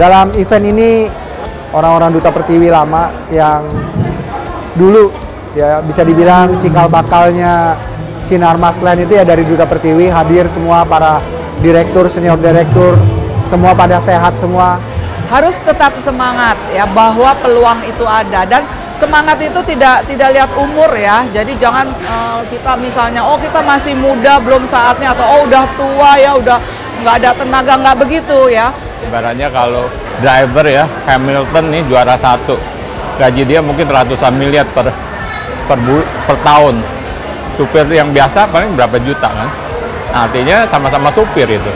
Dalam event ini orang-orang Duta Pertiwi lama yang dulu ya bisa dibilang cikal bakalnya Sinar Maslen itu ya dari Duta Pertiwi, hadir semua para direktur, senior direktur, semua pada sehat semua. Harus tetap semangat ya, bahwa peluang itu ada, dan semangat itu tidak lihat umur ya. Jadi jangan kita misalnya kita masih muda belum saatnya, atau udah tua ya udah nggak ada tenaga, nggak begitu ya. Ibaratnya kalau driver ya, Hamilton nih juara 1, gaji dia mungkin ratusan miliar per tahun. Supir yang biasa paling berapa juta kan? Nah, artinya sama-sama supir itu.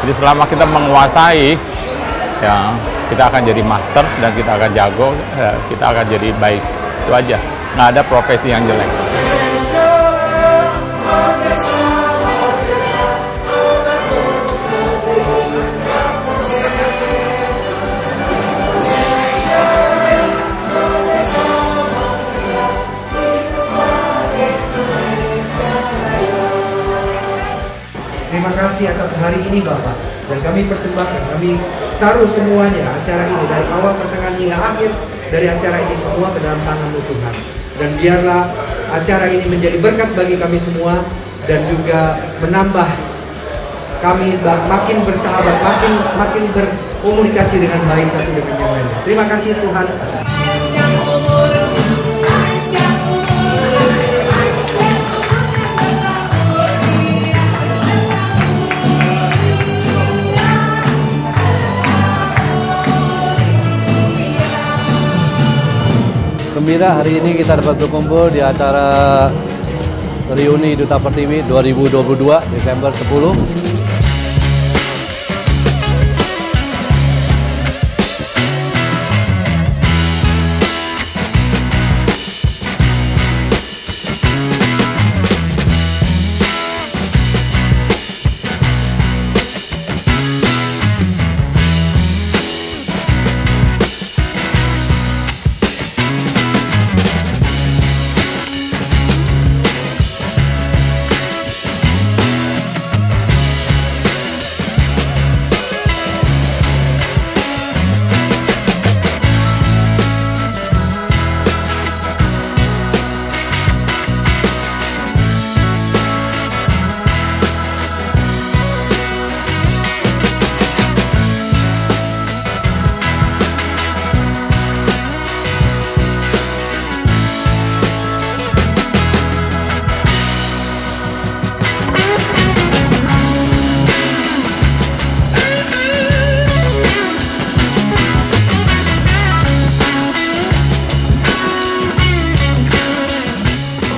Jadi selama kita menguasai, ya kita akan jadi master dan kita akan jago, ya, kita akan jadi baik. Itu aja. Nggak ada profesi yang jelek. Terima kasih atas hari ini Bapak, dan kami persembahkan, kami taruh semuanya acara ini dari awal pertengahan hingga akhir dari acara ini semua ke dalam tangan-Mu Tuhan, dan biarlah acara ini menjadi berkat bagi kami semua dan juga menambah kami makin bersahabat, makin berkomunikasi dengan baik satu dengan yang lain. Terima kasih Tuhan. Gembira hari ini kita dapat berkumpul di acara reuni Duta Pertiwi 2022 Desember 10.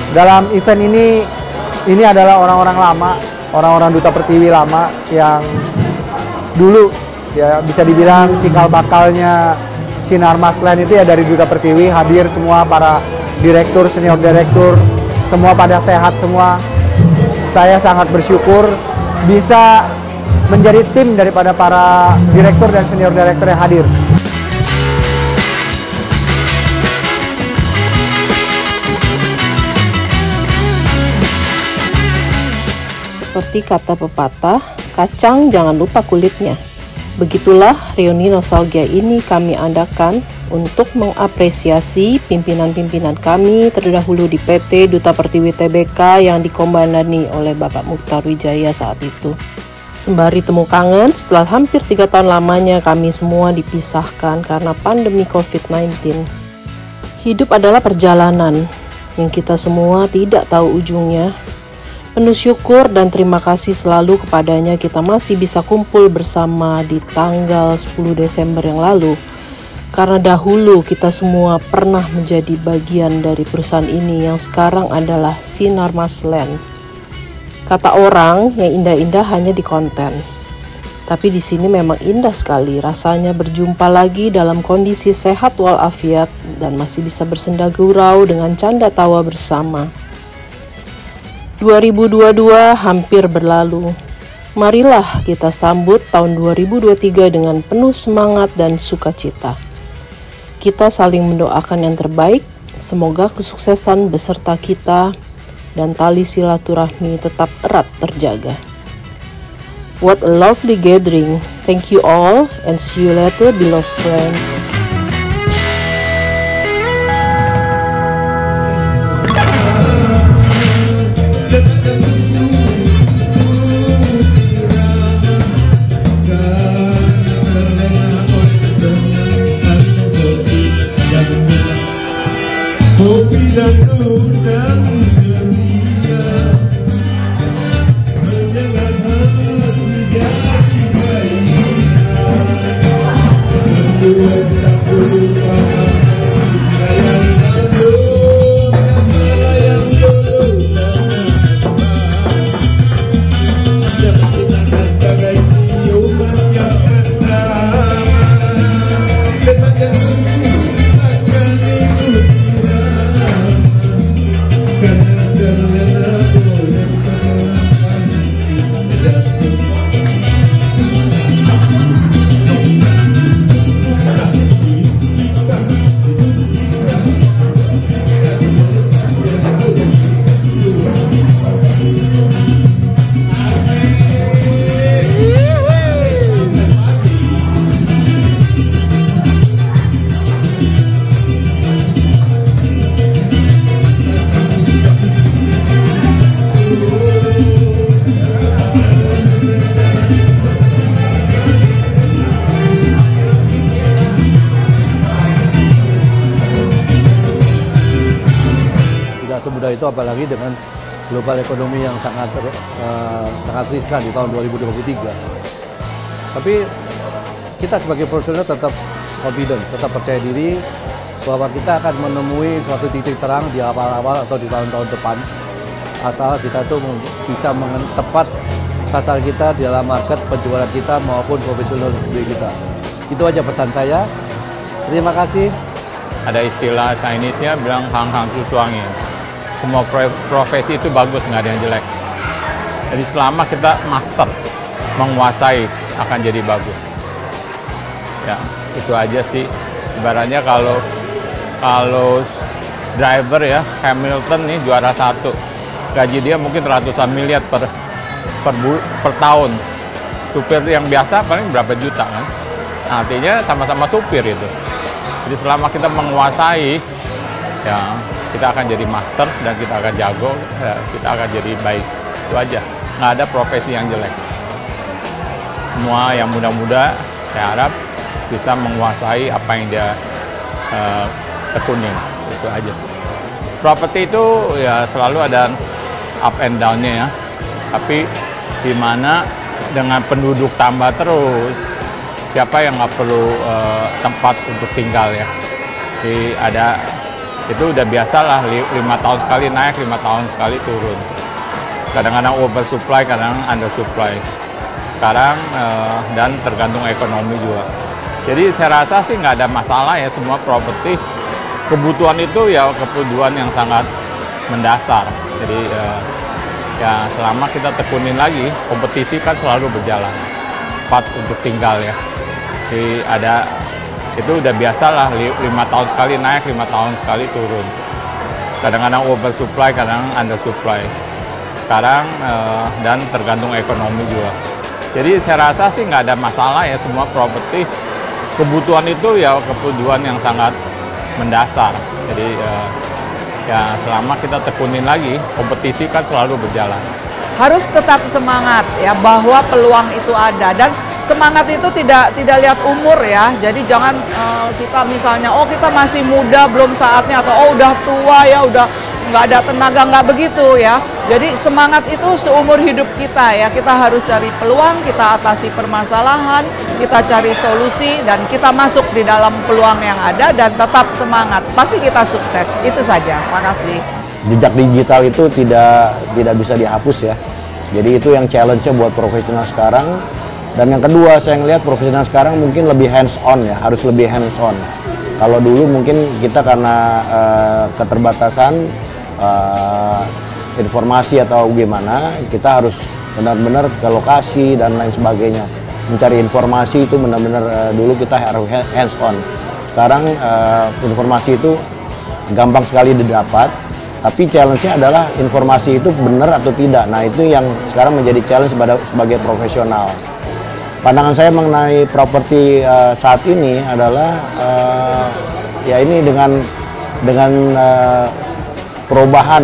Dalam event ini adalah orang-orang lama, orang-orang Duta Pertiwi lama yang dulu ya bisa dibilang cikal bakalnya Sinar Maslen itu ya dari Duta Pertiwi, hadir semua para direktur, senior direktur, semua pada sehat semua. Saya sangat bersyukur bisa menjadi tim daripada para direktur dan senior direktur yang hadir. Seperti kata pepatah, kacang jangan lupa kulitnya. Begitulah reuni nostalgia ini kami adakan untuk mengapresiasi pimpinan-pimpinan kami terdahulu di PT Duta Pertiwi Tbk yang dikomandani oleh Bapak Mukhtar Wijaya saat itu. Sembari temu kangen setelah hampir 3 tahun lamanya kami semua dipisahkan karena pandemi COVID-19. Hidup adalah perjalanan yang kita semua tidak tahu ujungnya. Penuh syukur dan terima kasih selalu kepadanya kita masih bisa kumpul bersama di tanggal 10 Desember yang lalu. Karena dahulu kita semua pernah menjadi bagian dari perusahaan ini yang sekarang adalah Sinar Maslen. Kata orang yang indah-indah hanya di konten. Tapi di sini memang indah sekali rasanya berjumpa lagi dalam kondisi sehat walafiat dan masih bisa bersenda gurau dengan canda tawa bersama. 2022 hampir berlalu. Marilah kita sambut tahun 2023 dengan penuh semangat dan sukacita. Kita saling mendoakan yang terbaik, semoga kesuksesan beserta kita dan tali silaturahmi tetap erat terjaga. What a lovely gathering. Thank you all and see you later, beloved friends. Kopi dan udang setia menyengat hati jadi gairah. Berdua tak melupakan yang lalu, yang dulu yang kita kan bagai ciuman yang pertama. Detak jantung akan ikuti semudah itu, apalagi dengan global ekonomi yang sangat riskan di tahun 2023. Tapi kita sebagai profesional tetap confident, tetap percaya diri bahwa kita akan menemui suatu titik terang di awal-awal atau di tahun-tahun depan, asal kita tuh bisa tepat sasaran kita di dalam market penjualan kita maupun profesional sendiri kita. Itu aja pesan saya. Terima kasih. Ada istilah Chinese-nya bilang hang-hang susuangin. Semua profesi itu bagus, nggak ada yang jelek. Jadi selama kita master, menguasai, akan jadi bagus. Ya, itu aja sih. Ibaratnya kalau driver ya, Hamilton nih juara 1. Gaji dia mungkin ratusan miliar per tahun. Supir yang biasa paling berapa juta kan. Nah, artinya sama-sama supir itu. Jadi selama kita menguasai, ya kita akan jadi master dan kita akan jago, ya, kita akan jadi baik. Itu aja, nggak ada profesi yang jelek. Semua yang muda-muda, saya harap bisa menguasai apa yang dia tekunin. Itu aja. Properti itu ya selalu ada up and down-nya ya. Tapi di mana dengan penduduk tambah terus, siapa yang nggak perlu tempat untuk tinggal ya. Jadi itu udah biasa lah, 5 tahun sekali naik, 5 tahun sekali turun. Kadang-kadang oversupply, kadang undersupply. Sekarang dan tergantung ekonomi juga. Jadi saya rasa sih nggak ada masalah ya, semua properti. Kebutuhan itu ya kebutuhan yang sangat mendasar. Jadi ya selama kita tekunin lagi, kompetisi kan selalu berjalan. Tempat untuk tinggal ya. Jadi itu udah biasa lah, 5 tahun sekali naik, 5 tahun sekali turun. Kadang-kadang oversupply, kadang undersupply. Sekarang dan tergantung ekonomi juga. Jadi saya rasa sih nggak ada masalah ya, semua properti. Kebutuhan itu ya kebutuhan yang sangat mendasar. Jadi ya selama kita tekunin lagi, kompetisi kan selalu berjalan. Harus tetap semangat ya, bahwa peluang itu ada, dan semangat itu tidak lihat umur ya. Jadi jangan kita misalnya kita masih muda belum saatnya, atau udah tua ya, udah nggak ada tenaga, nggak begitu ya. Jadi semangat itu seumur hidup kita ya. Kita harus cari peluang, kita atasi permasalahan, kita cari solusi, dan kita masuk di dalam peluang yang ada dan tetap semangat. Pasti kita sukses. Itu saja. Makasih. Jejak digital itu tidak bisa dihapus ya. Jadi itu yang challenge-nya buat profesional sekarang. Dan yang kedua, saya ngelihat profesional sekarang mungkin lebih hands on ya, harus lebih hands on. Kalau dulu mungkin kita karena keterbatasan informasi atau gimana, kita harus benar-benar ke lokasi dan lain sebagainya. Mencari informasi itu benar-benar dulu kita harus hands on. Sekarang informasi itu gampang sekali didapat, tapi challenge-nya adalah informasi itu benar atau tidak. Nah, itu yang sekarang menjadi challenge sebagai profesional. pandangan saya mengenai properti saat ini adalah ya ini dengan perubahan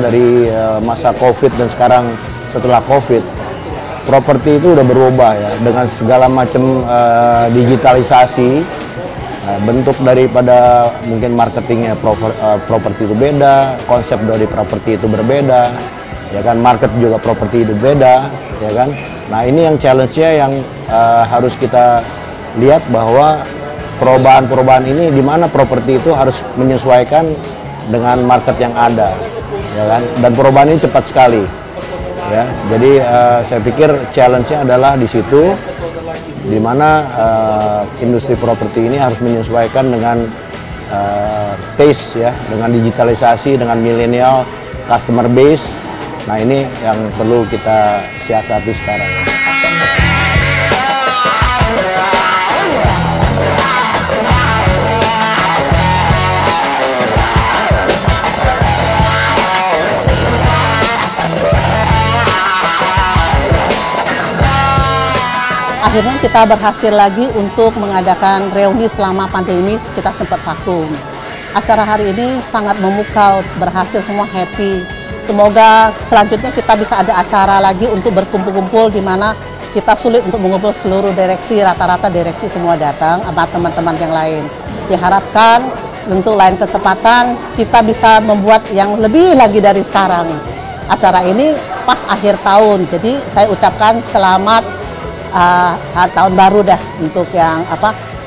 dari masa COVID dan sekarang setelah COVID, properti itu udah berubah ya dengan segala macam digitalisasi, bentuk daripada mungkin marketingnya properti itu beda, konsep dari properti itu berbeda, ya kan, market juga properti itu beda, ya kan. Nah ini yang challenge-nya yang harus kita lihat bahwa perubahan-perubahan ini di mana properti itu harus menyesuaikan dengan market yang ada, ya kan. Dan perubahan ini cepat sekali, ya. Jadi saya pikir challenge-nya adalah di situ, di mana industri properti ini harus menyesuaikan dengan taste ya, dengan digitalisasi, dengan milenial customer base. Nah ini yang perlu kita siasati sekarang. Akhirnya kita berhasil lagi untuk mengadakan reuni selama pandemi, kita sempat vakum. Acara hari ini sangat memukau, berhasil, semua happy. Semoga selanjutnya kita bisa ada acara lagi untuk berkumpul-kumpul di mana kita sulit untuk mengumpul seluruh direksi, rata-rata direksi semua datang sama teman-teman yang lain. Diharapkan untuk lain kesempatan kita bisa membuat yang lebih lagi dari sekarang. Acara ini pas akhir tahun, jadi saya ucapkan selamat tahun baru dah untuk yang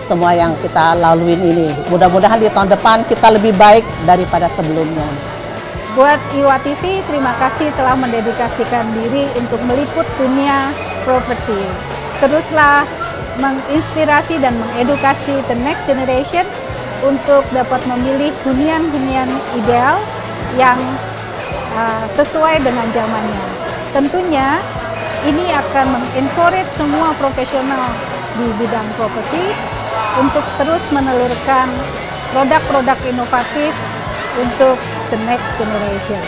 semua yang kita laluin ini. Mudah-mudahan di tahun depan kita lebih baik daripada sebelumnya. Buat Iwa TV, terima kasih telah mendedikasikan diri untuk meliput dunia properti. Teruslah menginspirasi dan mengedukasi the next generation untuk dapat memilih hunian-hunian ideal yang sesuai dengan zamannya. Tentunya ini akan mengencourage semua profesional di bidang properti untuk terus menelurkan produk-produk inovatif untuk the next generation.